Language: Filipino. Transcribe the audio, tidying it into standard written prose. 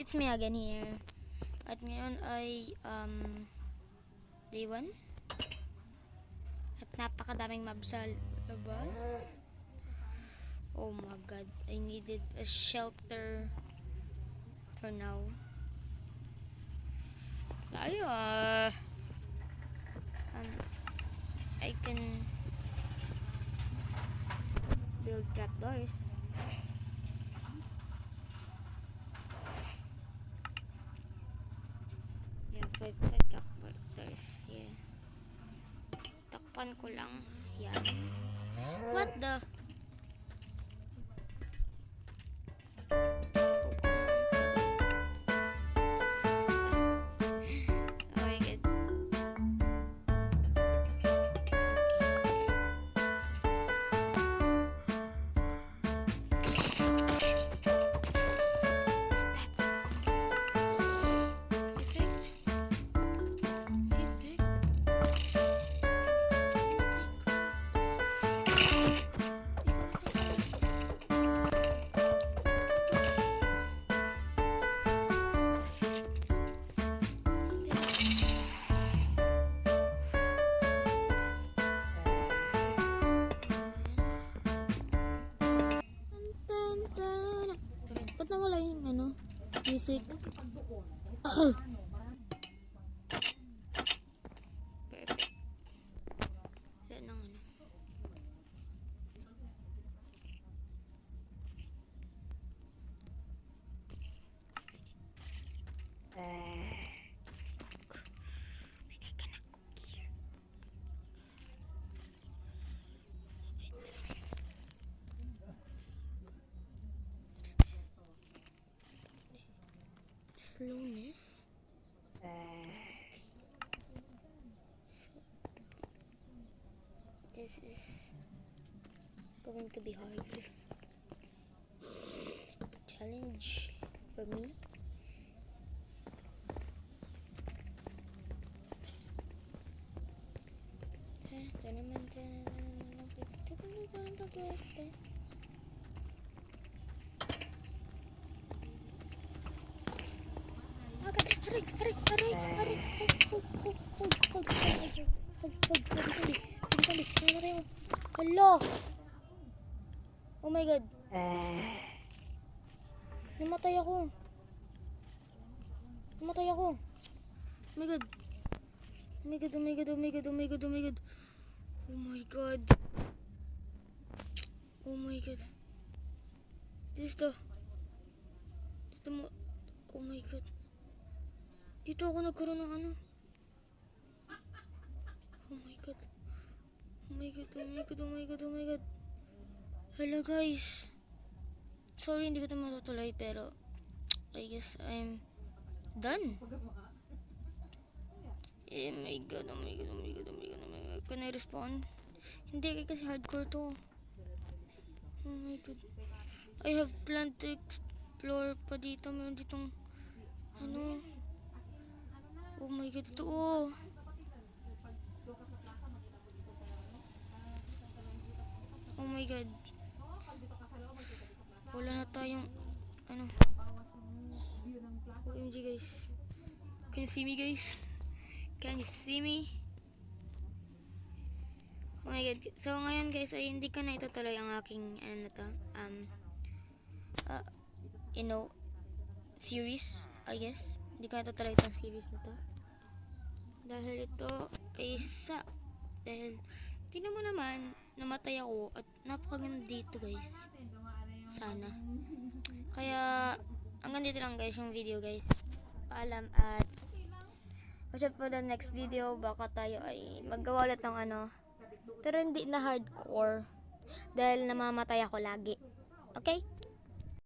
it's me again here. At ngayon ay day 1. At napakadaming mobs sa labas. Oh my god, I needed a shelter for now. Tayo I can build trapdoors. Yeah, 5 trapdoors. Yeah. Takpan ko lang. Yan. What the? Ba't nawala yung music? Oh. Perfect. Wala nang we're gonna cook here. Slowness. This is going to be hard. Challenge for me. Hello. Oh my god. Namatay ako. Oh my god. Oh my god, oh my god, oh my god, oh my god, oh my god. Oh my god. Oh my god. This is the oh my god. Dito ako nagkaroon ng Oh my god. Oh my god, oh my god, oh my god, oh my god. Hello guys. Sorry hindi ko ito matutuloy pero I guess I'm done. Oh my god, oh my god, oh my god, oh my god, oh my god. Can I respawn? Hindi kasi hardcore to. Oh my god. I have planned to explore pa dito. Meron ditong oh my god, ito Oh my god. Wala na tayong OMG guys. Can you see me guys? Can you see me? Oh my god. So ngayon guys ay hindi ko na itutuloy ang aking series, I guess. Hindi ko na itutuloy itong series na to. Dahil ito ay dahil tingnan mo naman, namatay ako at napakaganda dito guys. Sana. Kaya hanggang dito lang guys yung video guys. Paalam at watch out for the next video. Baka tayo ay maggawa ulit ng pero hindi na hardcore dahil namamatay ako lagi. Okay?